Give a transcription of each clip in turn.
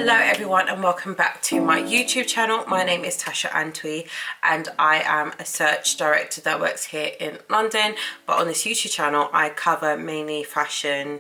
Hello everyone and welcome back to my YouTube channel. My name is Tasha Antwi and I am a search director that works here in London, but on this YouTube channel I cover mainly fashion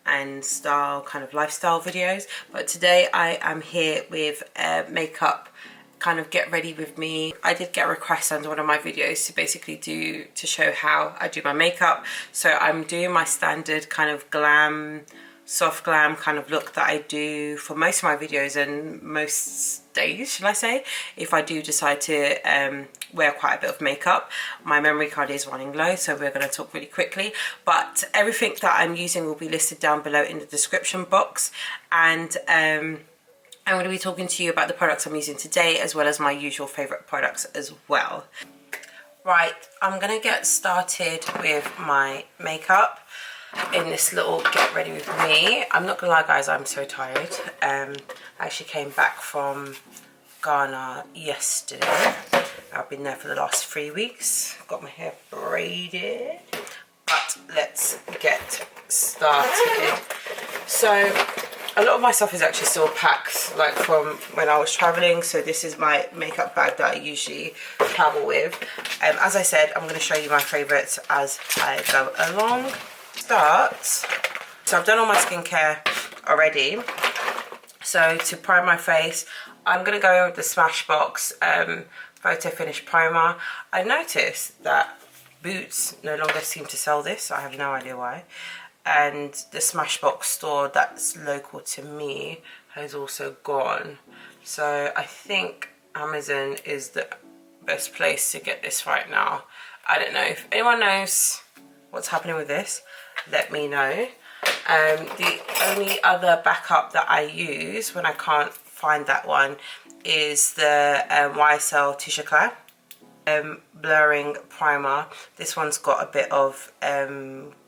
and style, kind of lifestyle videos. But today I am here with makeup, kind of get ready with me. I did get a request under one of my videos to basically to show how I do my makeup. So I'm doing my standard kind of glam, soft glam kind of look that I do for most of my videos and most days, shall I say, if I do decide to wear quite a bit of makeup. My memory card is running low, so we're going to talk really quickly, but everything that I'm using will be listed down below in the description box. And I'm going to be talking to you about the products I'm using today, as well as my usual favorite products as well. Right, I'm going to get started with my makeup in this little get ready with me. I'm not gonna lie guys, I'm so tired. I actually came back from Ghana yesterday. I've been there for the last 3 weeks. Got my hair braided, but let's get started. So a lot of my stuff is actually still packed, like from when I was traveling. So this is my makeup bag that I usually travel with. As I said, I'm going to show you my favorites as I go along. So I've done all my skincare already. So to prime my face, I'm going to go with the Smashbox Photo Finish Primer. I noticed that Boots no longer seem to sell this. I have no idea why. And the Smashbox store that's local to me has also gone. So I think Amazon is the best place to get this right now. I don't know if anyone knows what's happening with this. Let me know. The only other backup that I use when I can't find that one is the YSL Tisha blurring primer. This one's got a bit of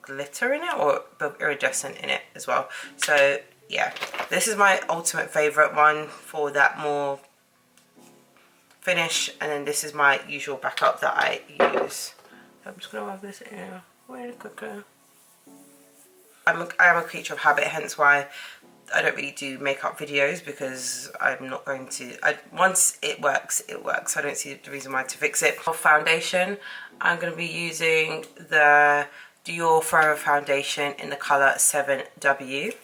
glitter in it, or iridescent in it as well. So yeah, this is my ultimate favorite one for that more finish, and then this is my usual backup that I use. I'm just gonna rub this in really quickly. I am a creature of habit, hence why I don't really do makeup videos, because I'm not going to, once it works, it works. I don't see the reason why to fix it. For foundation, I'm going to be using the Dior Forever Foundation in the colour 7W.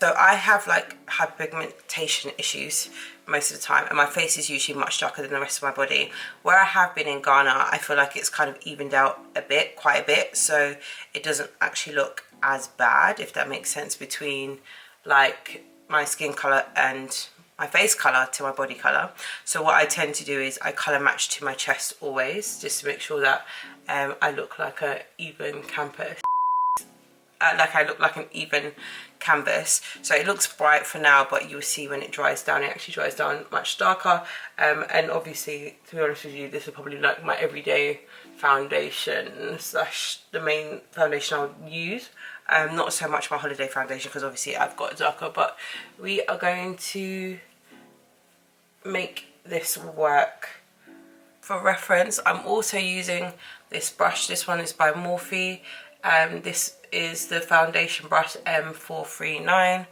So I have had pigmentation issues most of the time, and my face is usually much darker than the rest of my body. Where I have been in Ghana, I feel like it's kind of evened out a bit, quite a bit, so it doesn't actually look as bad, if that makes sense, between like my skin colour and my face colour to my body colour. So what I tend to do is I colour match to my chest always, just to make sure that I look like an even canvas. I look like an even canvas. So it looks bright for now, but you'll see when it dries down, it actually dries down much darker. And obviously, to be honest with you, this is probably like my everyday foundation slash the main foundation I'll use. Not so much my holiday foundation, because obviously I've got it darker, but we are going to make this work. For reference, I'm also using this brush. This one is by Morphe. This is the foundation brush M439.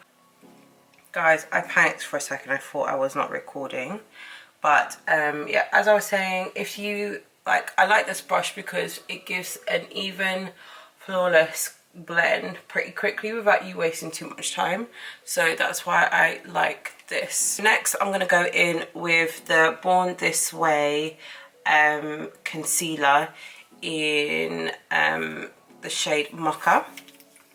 Guys, I panicked for a second. I thought I was not recording, but yeah, as I was saying, if you like, I like this brush because it gives an even, flawless blend pretty quickly without you wasting too much time. So that's why I like this. Next, I'm going to go in with the Born This Way concealer in the shade Mocha.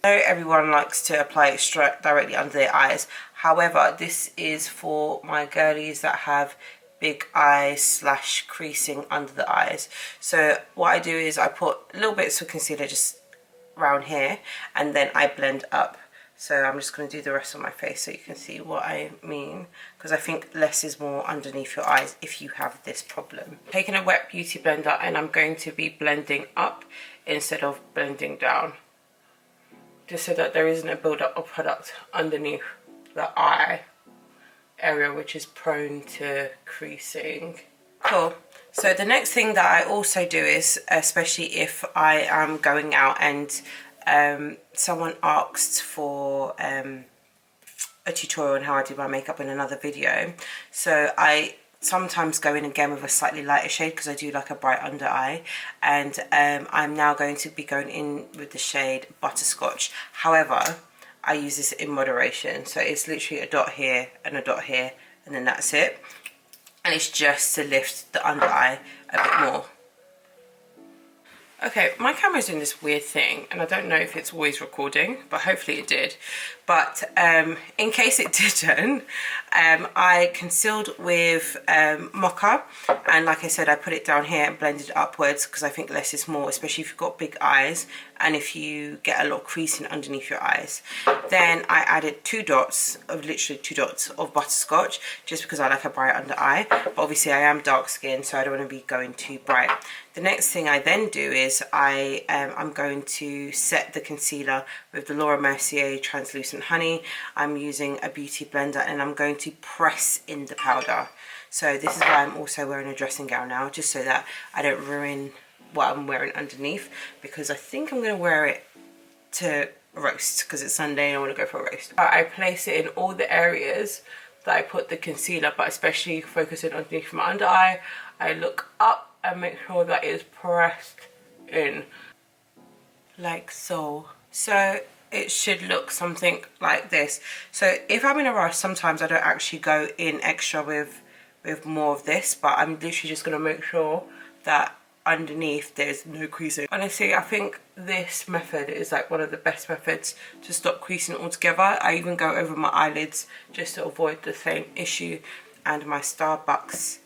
I know everyone likes to apply it straight directly under their eyes. However, this is for my girlies that have big eyes slash creasing under the eyes. So what I do is I put little bits of concealer just around here, and then I blend up. So I'm just going to do the rest of my face so you can see what I mean, because I think less is more underneath your eyes if you have this problem. Taking a wet beauty blender, and I'm going to be blending up instead of blending down, just so that there isn't a build-up of product underneath the eye area, which is prone to creasing. Cool. So the next thing that I also do is, especially if I am going out and someone asks for a tutorial on how I do my makeup in another video. So I sometimes go in again with a slightly lighter shade because I do like a bright under eye, and I'm now going to be going in with the shade Butterscotch. However, I use this in moderation, so it's literally a dot here and a dot here, and then that's it. And it's just to lift the under eye a bit more. Okay, my camera's doing this weird thing, and I don't know if it's always recording, but hopefully it did. But in case it didn't, I concealed with Mocha, and like I said, I put it down here and blended it upwards because I think less is more, especially if you've got big eyes and if you get a lot of creasing underneath your eyes. Then I added literally two dots of Butterscotch, just because I like a bright under eye. But obviously I am dark skinned, so I don't want to be going too bright. The next thing I then do is I'm going to set the concealer with the Laura Mercier Translucent Honey. I'm using a beauty blender, and I'm going to press in the powder. So this is why I'm also wearing a dressing gown now, just so that I don't ruin what I'm wearing underneath, because I think I'm going to wear it to roast because it's Sunday and I want to go for a roast. I place it in all the areas that I put the concealer, but especially focusing underneath my under eye. I look up and make sure that it's pressed in like so. So it should look something like this. So if I'm in a rush, sometimes I don't actually go in extra with more of this, but I'm literally just going to make sure that underneath there's no creasing. Honestly, I think this method is like one of the best methods to stop creasing altogether. I even go over my eyelids just to avoid the same issue. And my Starbucks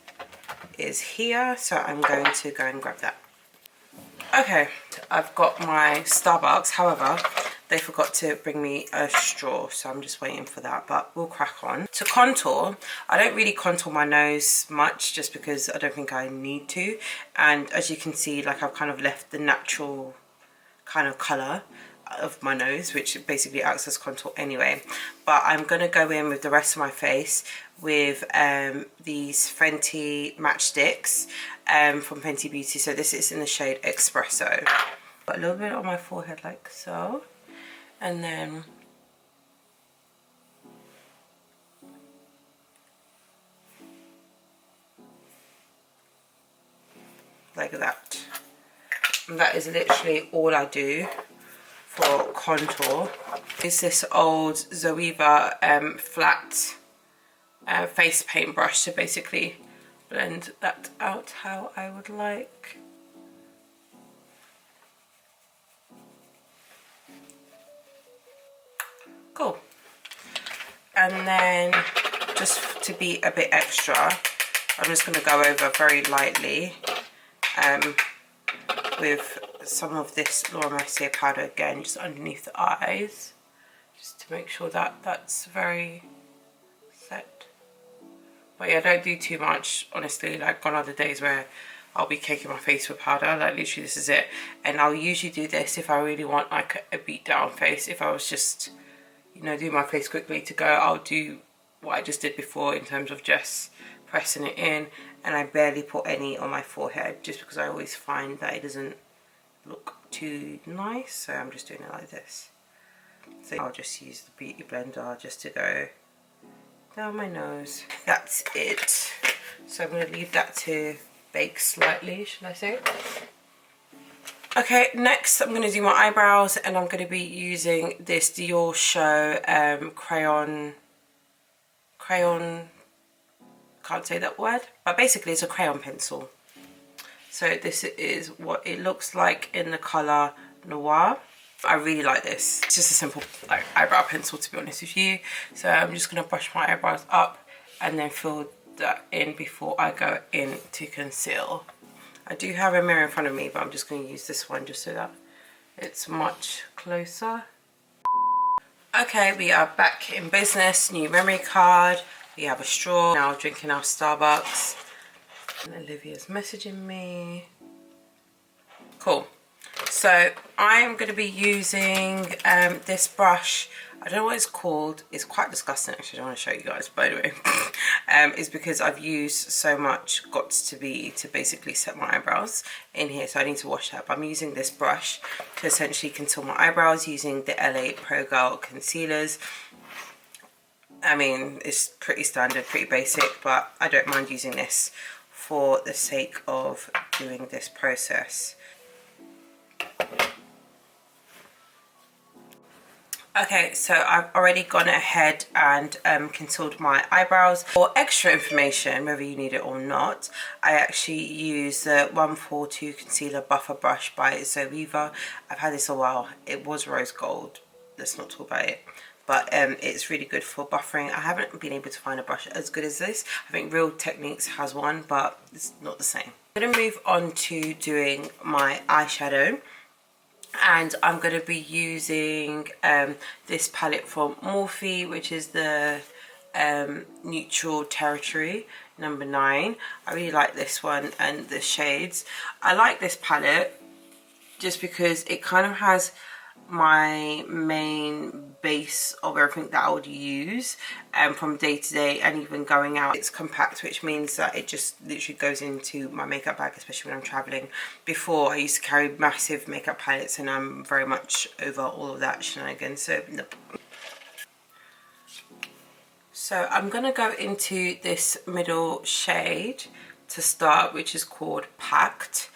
is here, so I'm going to go and grab that. Okay, I've got my Starbucks. However, they forgot to bring me a straw, so I'm just waiting for that, but we'll crack on. To contour, I don't really contour my nose much just because I don't think I need to. And as you can see, like, I've kind of left the natural kind of colour of my nose, which basically acts as contour anyway. But I'm going to go in with the rest of my face with these Fenty matchsticks from Fenty Beauty. So this is in the shade Espresso. Got a little bit on my forehead like so. And then like that. And that is literally all I do for contour. Is this old Zoeva flat face paint brush to basically blend that out how I would like. Cool. And then just to be a bit extra, I'm just going to go over very lightly with some of this Laura Mercier powder again, just underneath the eyes, just to make sure that that's very set. But yeah, don't do too much, honestly. Like on other days where I'll be caking my face with powder, like literally this is it. And I'll usually do this if I really want like a beat down face. If I was just, you know, do my face quickly to go, I'll do what I just did before in terms of just pressing it in. And I barely put any on my forehead just because I always find that it doesn't look too nice. So I'm just doing it like this. So I'll just use the beauty blender just to go down my nose. That's it. So I'm going to leave that to bake slightly, should I say. Okay, next I'm going to do my eyebrows, and I'm going to be using this Dior Show crayon, can't say that word, but basically it's a crayon pencil. So this is what it looks like in the colour Noir. I really like this. It's just a simple like eyebrow pencil, to be honest with you. So I'm just going to brush my eyebrows up and then fill that in before I go in to conceal. I do have a mirror in front of me, but I'm just going to use this one just so that it's much closer. Okay, we are back in business. New memory card. We have a straw. Now drinking our Starbucks. And Olivia's messaging me. Cool. So I'm going to be using this brush. I don't know what it's called. It's quite disgusting actually. I don't want to show you guys, but anyway. It's because I've used so much Gots to Be to basically set my eyebrows in here. So I need to wash that. But I'm using this brush to essentially conceal my eyebrows using the LA Pro Girl concealers. I mean, it's pretty standard, pretty basic, but I don't mind using this for the sake of doing this process. Okay, so I've already gone ahead and concealed my eyebrows. For extra information, whether you need it or not, I actually use the 142 Concealer Buffer Brush by Zoeva. I've had this a while. It was rose gold. Let's not talk about it. But it's really good for buffering. I haven't been able to find a brush as good as this. I think Real Techniques has one, but it's not the same. I'm going to move on to doing my eyeshadow. And I'm going to be using this palette from Morphe, which is the Neutral Territory number 9. I really like this one and the shades. I like this palette just because it kind of has my main base of everything that I would use from day to day and even going out. It's compact, which means that it just literally goes into my makeup bag, especially when I'm traveling. Before, I used to carry massive makeup palettes and I'm very much over all of that shenanigans, so nope. So I'm going to go into this middle shade to start, which is called Packed.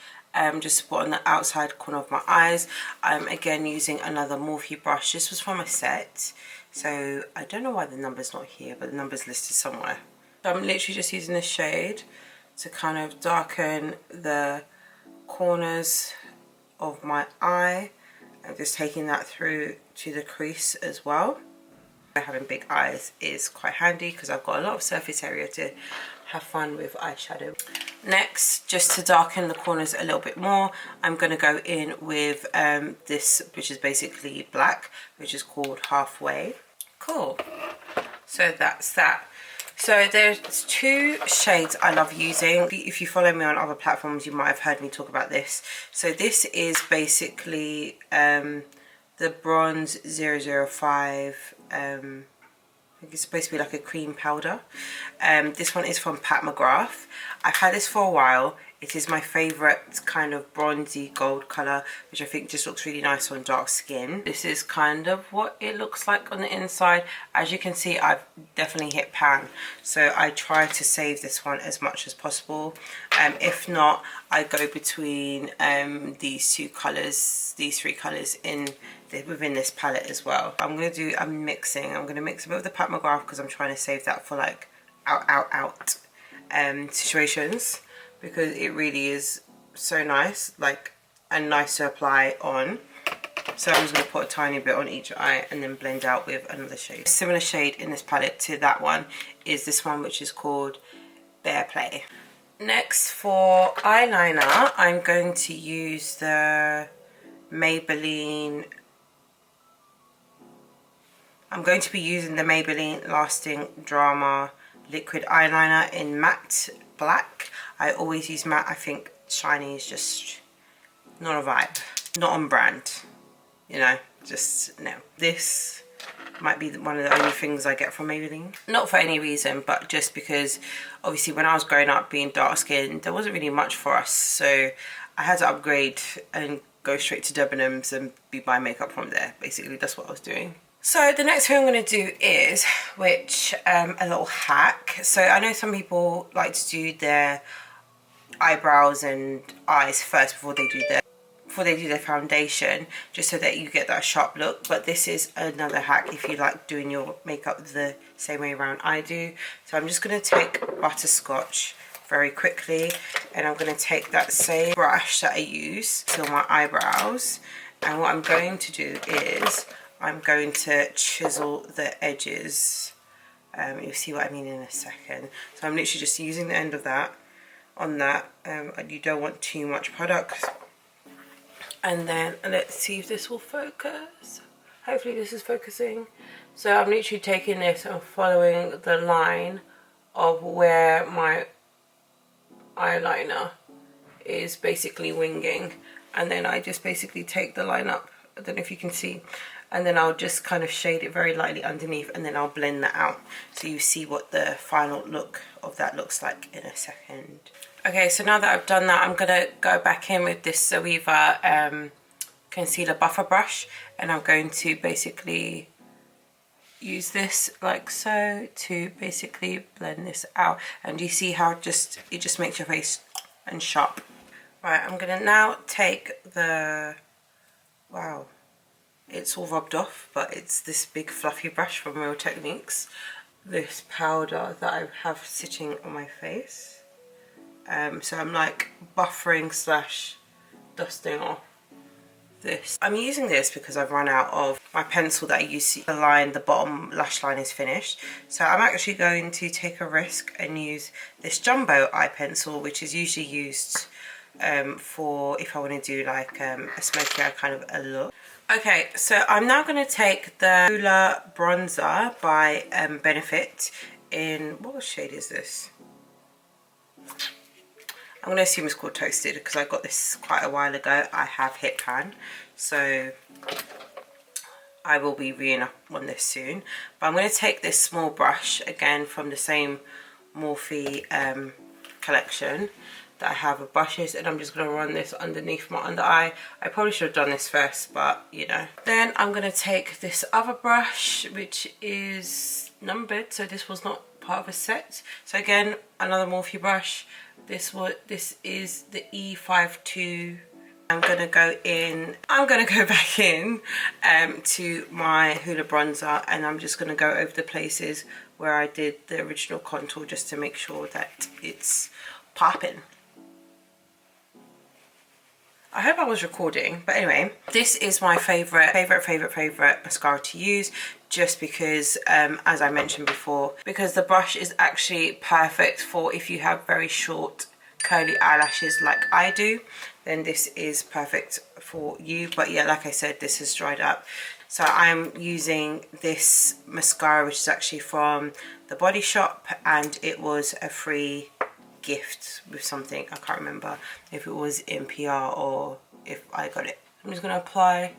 Just to put on the outside corner of my eyes. I'm again using another Morphe brush. This was from a set, so I don't know why the number's not here, but the number's listed somewhere. So I'm literally just using this shade to kind of darken the corners of my eye. I'm just taking that through to the crease as well. Having big eyes is quite handy because I've got a lot of surface area to have fun with eyeshadow. Next, just to darken the corners a little bit more, I'm going to go in with this, which is basically black, which is called Halfway. Cool. So that's that. So there's two shades I love using. If you follow me on other platforms, you might have heard me talk about this. So this is basically the Bronze 005. I think it's supposed to be like a cream powder. This one is from Pat McGrath. I've had this for a while. It is my favourite kind of bronzy gold colour, which I think just looks really nice on dark skin. This is kind of what it looks like on the inside. As you can see, I've definitely hit pan, so I try to save this one as much as possible. If not, I go between these two colours, these three colours within this palette as well. I'm going to mix a bit of the Pat McGrath because I'm trying to save that for like out situations, because it really is so nice, like, and nice to apply on. So I'm just going to put a tiny bit on each eye and then blend out with another shade. A similar shade in this palette to that one is this one, which is called Bear Play. Next, for eyeliner, I'm going to use the Maybelline. I'm going to be using the Maybelline Lasting Drama liquid eyeliner in matte black. I always use matte. I think shiny is just not a vibe, not on brand, you know, just no. This might be one of the only things I get from Maybelline. Not for any reason, but just because obviously when I was growing up being dark skinned, there wasn't really much for us, so I had to upgrade and go straight to Debenhams and be buying makeup from there. Basically, that's what I was doing. So the next thing I'm going to do is, a little hack. So I know some people like to do their eyebrows and eyes first before they do their foundation, just so that you get that sharp look. But this is another hack if you like doing your makeup the same way around I do. So I'm just going to take butterscotch very quickly, and I'm going to take that same brush that I use to my eyebrows, and what I'm going to do is I'm going to chisel the edges. You'll see what I mean in a second. So I'm literally just using the end of that on that. You don't want too much product. And then let's see if this will focus. Hopefully this is focusing. So I'm literally taking this and following the line of where my eyeliner is basically winging. And then I just basically take the line up. I don't know if you can see. And then I'll just kind of shade it very lightly underneath, and then I'll blend that out so you see what the final look of that looks like in a second. Okay, so now that I've done that, I'm going to go back in with this Zoeva concealer buffer brush, and I'm going to basically use this like so to basically blend this out, and you see how it just makes your face and sharp. Right, I'm gonna now take the, wow, it's all rubbed off, but it's this big fluffy brush from Real Techniques, this powder that I have sitting on my face. So I'm like buffering slash dusting off this. I'm using this because I've run out of my pencil that I used to line the bottom lash line is finished. So I'm actually going to take a risk and use this jumbo eye pencil, which is usually used for if I want to do like a smoky eye kind of a look. Okay, so I'm now going to take the Hoola bronzer by Benefit in, what shade is this? I'm going to assume it's called Toasted because I got this quite a while ago. I have hit pan, so I will be re-ing up on this soon. But I'm going to take this small brush, again from the same Morphe collection that I have of brushes, and I'm just going to run this underneath my under eye. I probably should have done this first, but you know. Then I'm going to take this other brush, which is numbered, so this was not part of a set. So again, another Morphe brush. This is the E52. I'm gonna go back in to my Hoola bronzer, and I'm just gonna go over the places where I did the original contour just to make sure that it's popping. I hope I was recording, but anyway, this is my favorite mascara to use, just because as I mentioned before, because the brush is actually perfect for if you have very short curly eyelashes like I do, then this is perfect for you. But yeah, like I said, this has dried up, so I'm using this mascara, which is actually from the Body Shop, and it was a free gift with something. I can't remember if it was in PR or if I got it. I'm just going to apply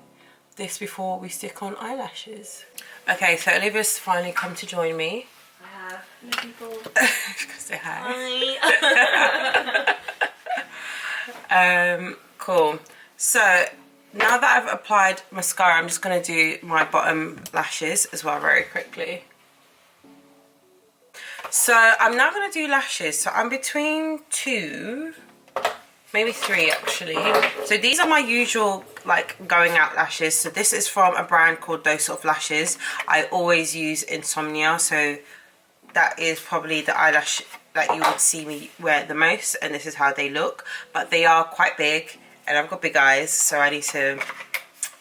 this before we stick on eyelashes. Okay, so Olivia's finally come to join me. I have. Hello, people. Say hi. Hi. Cool. So now that I've applied mascara, I'm just going to do my bottom lashes as well very quickly. So I'm now going to do lashes. So I'm between 2, maybe 3 actually. So these are my usual like going out lashes. So this is from a brand called Dose of Lashes. I always use Insomnia, so that is probably the eyelash that you would see me wear the most, and this is how they look. But they are quite big, and I've got big eyes, so I need to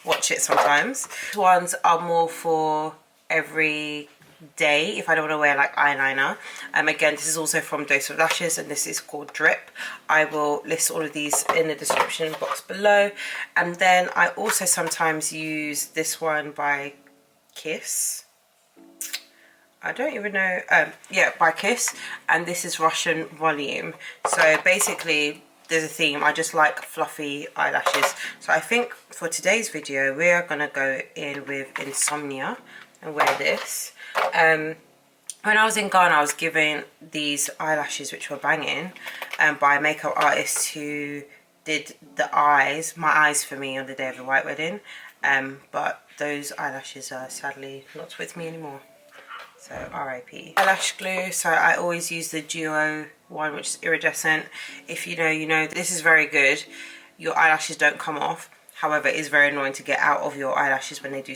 watch it sometimes. These ones are more for every day if I don't want to wear like eyeliner. Again, this is also from Dose of Lashes, and this is called Drip. I will list all of these in the description box below. And then I also sometimes use this one by Kiss. I don't even know, yeah, by Kiss, and this is Russian Volume. So basically there's a theme. I just like fluffy eyelashes, so I think for today's video we are gonna go in with Insomnia and wear this. When I was in Ghana, I was given these eyelashes which were banging by a makeup artist who did the eyes, my eyes for me on the day of the white wedding, but those eyelashes are sadly not with me anymore, so RIP. Eyelash glue, so I always use the Duo one, which is iridescent. If you know, you know. This is very good. Your eyelashes don't come off, however it is very annoying to get out of your eyelashes when they do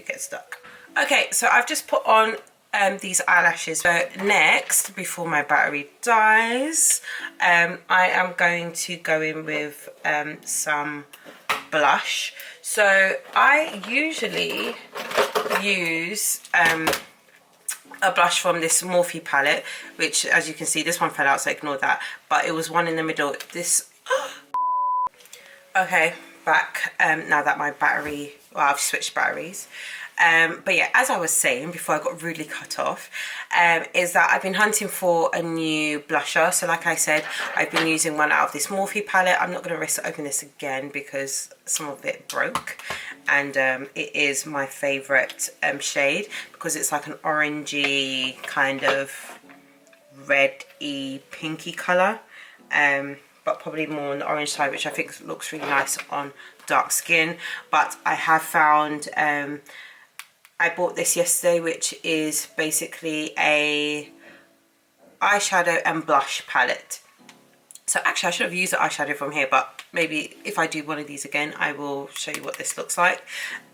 get stuck. Okay, so I've just put on these eyelashes. So next, before my battery dies, I am going to go in with some blush. So I usually use a blush from this Morphe palette, which as you can see, this one fell out, so ignore that, but it was one in the middle. This okay, back now that my battery, well, I've switched batteries. But yeah, as I was saying before I got rudely cut off, is that I've been hunting for a new blusher. So like I said, I've been using one out of this Morphe palette. I'm not going to risk to open this again because some of it broke, and it is my favourite shade because it's like an orangey kind of red-y pinky colour, but probably more on the orange side, which I think looks really nice on dark skin. But I have found I bought this yesterday, which is basically a eyeshadow and blush palette. So actually I should have used the eyeshadow from here, but maybe if I do one of these again, I will show you what this looks like.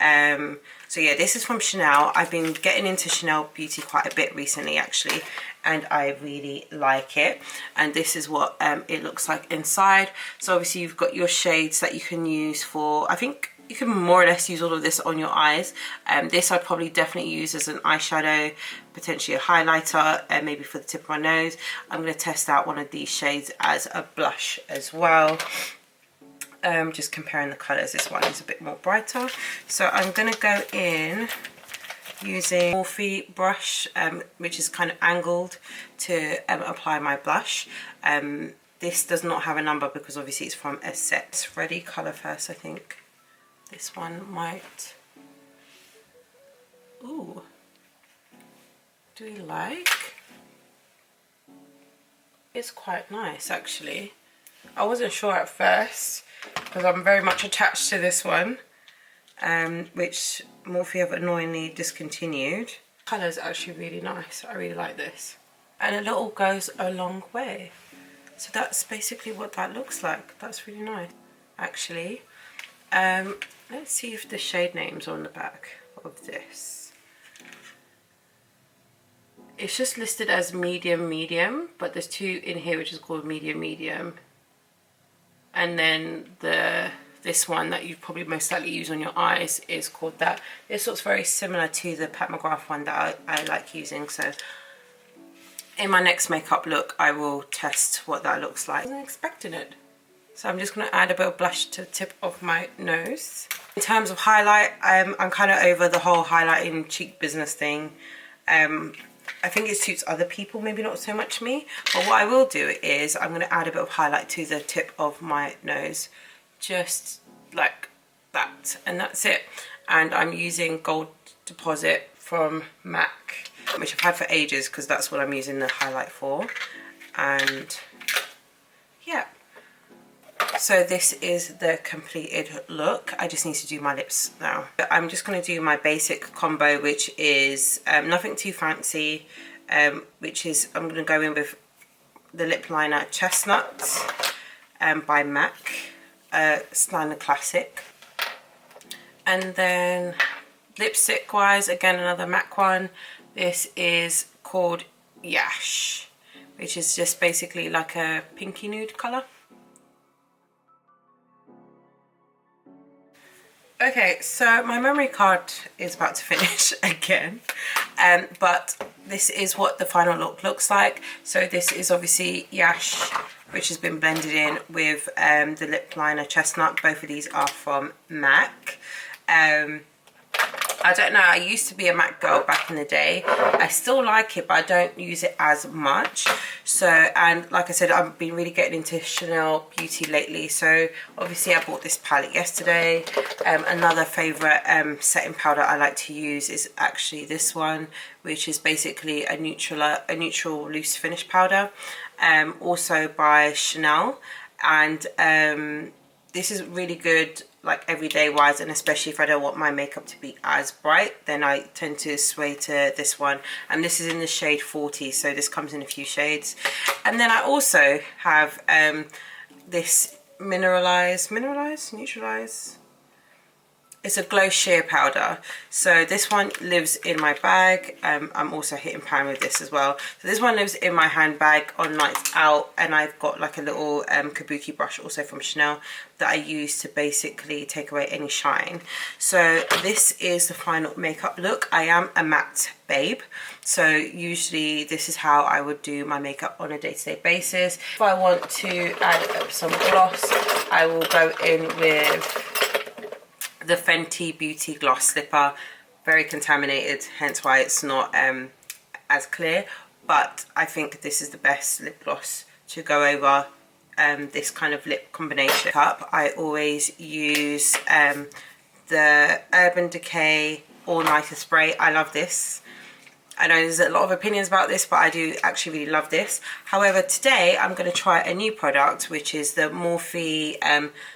So yeah, this is from Chanel. I've been getting into Chanel beauty quite a bit recently actually, and I really like it. And this is what it looks like inside. So obviously you've got your shades that you can use for, I think you can more or less use all of this on your eyes. This I'd probably definitely use as an eyeshadow, potentially a highlighter, and maybe for the tip of my nose. I'm going to test out one of these shades as a blush as well. Just comparing the colours, this one is a bit more brighter. So I'm going to go in using Morphe brush, which is kind of angled, to apply my blush. This does not have a number because obviously it's from a set. Ready colour first, I think. This one might... Ooh. Do you like? It's quite nice actually. I wasn't sure at first because I'm very much attached to this one, which Morphe have annoyingly discontinued. The colour is actually really nice. I really like this. And a little goes a long way. So that's basically what that looks like. That's really nice actually. Let's see if the shade names are on the back of this. It's just listed as medium, but there's two in here which is called medium. And then this one that you probably most likely use on your eyes is called that. This looks very similar to the Pat McGrath one that I like using. So in my next makeup look, I will test what that looks like. I wasn't expecting it. So I'm just going to add a bit of blush to the tip of my nose. In terms of highlight, I'm kind of over the whole highlighting cheek business thing. I think it suits other people, maybe not so much me. But what I will do is I'm going to add a bit of highlight to the tip of my nose. Just like that. And that's it. And I'm using Gold Deposit from MAC, which I've had for ages because that's what I'm using the highlight for. And yeah. So this is the completed look. I just need to do my lips now. I'm just going to do my basic combo, which is nothing too fancy, which is I'm going to go in with the lip liner Chestnut by MAC, Liner Classic. And then lipstick wise, again another MAC one. This is called Yash, which is just basically like a pinky nude colour. Okay, so my memory card is about to finish again, but this is what the final look looks like. So this is obviously Yash, which has been blended in with the lip liner Chestnut. Both of these are from MAC. I don't know, I used to be a MAC girl back in the day. I still like it, but I don't use it as much. So, and like I said, I've been really getting into Chanel beauty lately. So obviously I bought this palette yesterday. Another favourite setting powder I like to use is actually this one, which is basically a neutral loose finish powder. Also by Chanel. And this is really good, like everyday wise, and especially if I don't want my makeup to be as bright, then I tend to sway to this one. And this is in the shade 40, so this comes in a few shades. And then I also have this neutralize. It's a glow sheer powder. So this one lives in my bag. I'm also hitting pan with this as well. So this one lives in my handbag on nights out, and I've got like a little kabuki brush also from Chanel that I use to basically take away any shine. So this is the final makeup look. I am a matte babe, so usually this is how I would do my makeup on a day-to-day basis. If I want to add some gloss, I will go in with the Fenty Beauty Gloss Slipper. Very contaminated, hence why it's not as clear, but I think this is the best lip gloss to go over this kind of lip combination. I always use the Urban Decay All Nighter Spray. I love this. I know there's a lot of opinions about this, but I do actually really love this. However, today I'm going to try a new product, which is the Morphe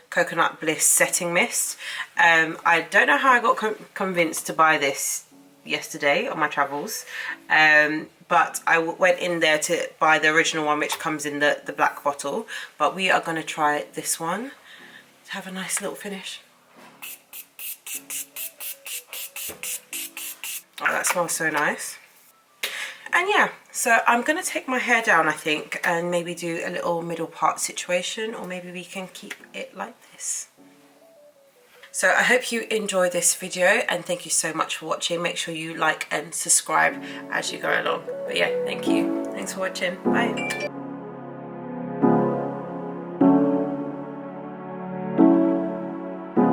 Coconut Bliss Setting Mist. I don't know how I got convinced to buy this yesterday on my travels, but I went in there to buy the original one, which comes in the black bottle, but we are going to try this one to have a nice little finish. Oh, that smells so nice. And yeah, so I'm going to take my hair down, I think, and maybe do a little middle part situation, or maybe we can keep it like this. So I hope you enjoy this video, and thank you so much for watching. Make sure you like and subscribe as you go along. But yeah, thank you. Thanks for watching. Bye.